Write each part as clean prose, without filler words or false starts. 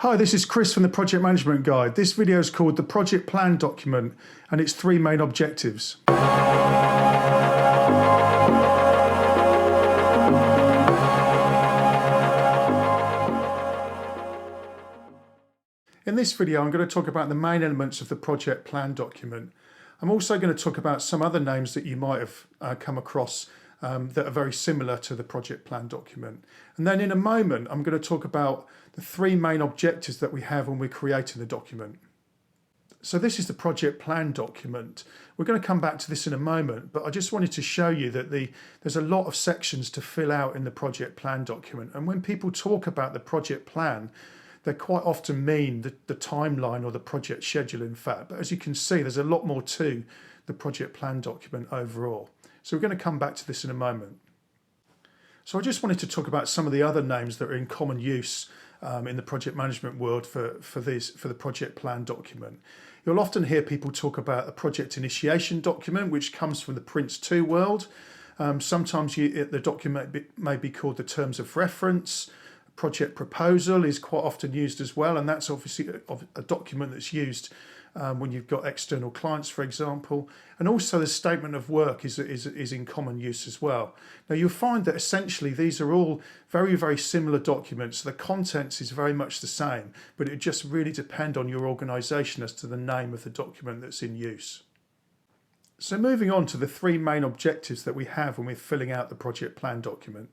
Hi, this is Chris from the Project Management Guide. This video is called the Project Plan Document and its three main objectives. In this video, I'm going to talk about the main elements of the Project Plan document. I'm also going to talk about some other names that you might have come across that are very similar to the Project Plan document. And then in a moment, I'm going to talk about the three main objectives that we have when we're creating the document. So this is the Project Plan document. We're going to come back to this in a moment, but I just wanted to show you that there's a lot of sections to fill out in the Project Plan document. And when people talk about the Project Plan, they quite often mean the timeline or the project schedule, in fact. But as you can see, there's a lot more to the Project Plan document overall. So we're going to come back to this in a moment. So I just wanted to talk about some of the other names that are in common use in the project management world for the Project Plan document. You'll often hear people talk about a project initiation document, which comes from the PRINCE2 world. Sometimes the document may be called the terms of reference. Project proposal is quite often used as well, and that's obviously a document that's used when you've got external clients, for example. And also the statement of work is in common use as well. Now you'll find that essentially these are all very, very similar documents. So the contents is very much the same, but it just really depends on your organisation as to the name of the document that's in use. So moving on to the three main objectives that we have when we're filling out the Project Plan document.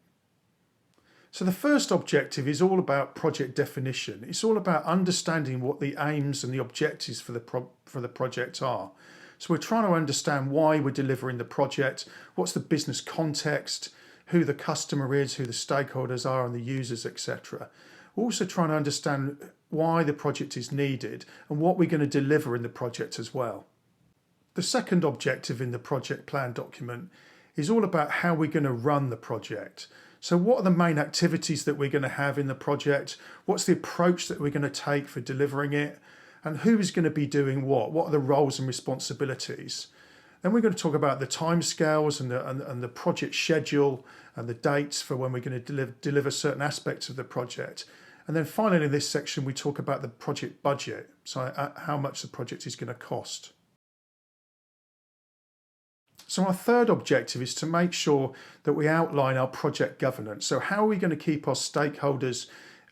So the first objective is all about project definition. It's all about understanding what the aims and the objectives for the project are. So we're trying to understand why we're delivering the project, what's the business context, who the customer is, who the stakeholders are and the users, etc. We're also trying to understand why the project is needed and what we're going to deliver in the project as well. The second objective in the Project Plan document is all about how we're going to run the project. So what are the main activities that we're going to have in the project? What's the approach that we're going to take for delivering it? And who is going to be doing what? What are the roles and responsibilities? Then we're going to talk about the timescales and the project schedule and the dates for when we're going to deliver certain aspects of the project. And then finally in this section, we talk about the project budget, so how much the project is going to cost. So our third objective is to make sure that we outline our project governance. So how are we going to keep our stakeholders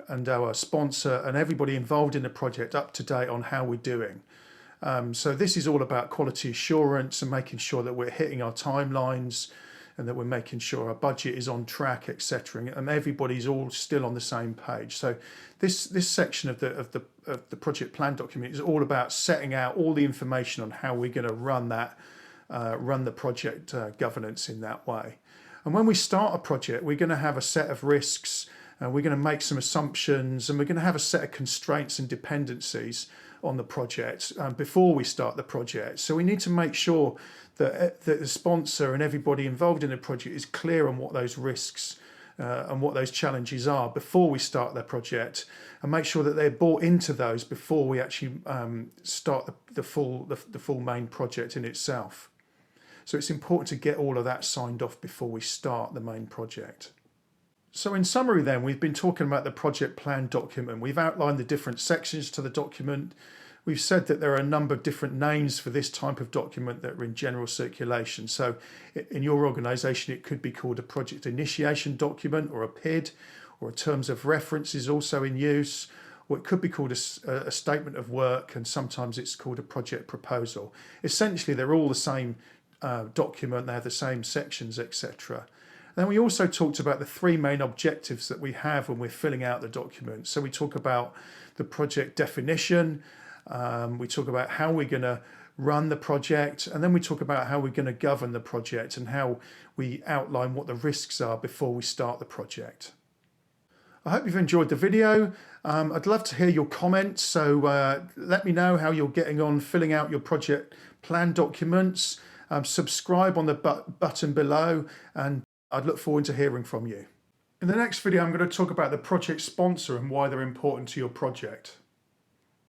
and our sponsor and everybody involved in the project up to date on how we're doing? So this is all about quality assurance and making sure that we're hitting our timelines and that we're making sure our budget is on track, etc. And everybody's all still on the same page. So this section of the Project Plan document is all about setting out all the information on how we're going to run the project governance in that way. And when we start a project, we're going to have a set of risks, and we're going to make some assumptions, and we're going to have a set of constraints and dependencies on the project before we start the project. So we need to make sure that the sponsor and everybody involved in the project is clear on what those risks and what those challenges are before we start their project, and make sure that they're bought into those before we actually start the full main project in itself. So it's important to get all of that signed off before we start the main project. So in summary then, we've been talking about the Project Plan document. We've outlined the different sections to the document. We've said that there are a number of different names for this type of document that are in general circulation. So in your organisation, it could be called a Project Initiation Document or a PID, or a Terms of Reference is also in use, or it could be called a Statement of Work, and sometimes it's called a Project Proposal. Essentially, they're all the same document, they have the same sections, etc. Then we also talked about the three main objectives that we have when we're filling out the document. So we talk about the project definition, we talk about how we're going to run the project, and then we talk about how we're going to govern the project and how we outline what the risks are before we start the project. I hope you've enjoyed the video. I'd love to hear your comments, so let me know how you're getting on filling out your Project Plan documents. Subscribe on the button below, and I'd look forward to hearing from you. In the next video, I'm going to talk about the project sponsor and why they're important to your project.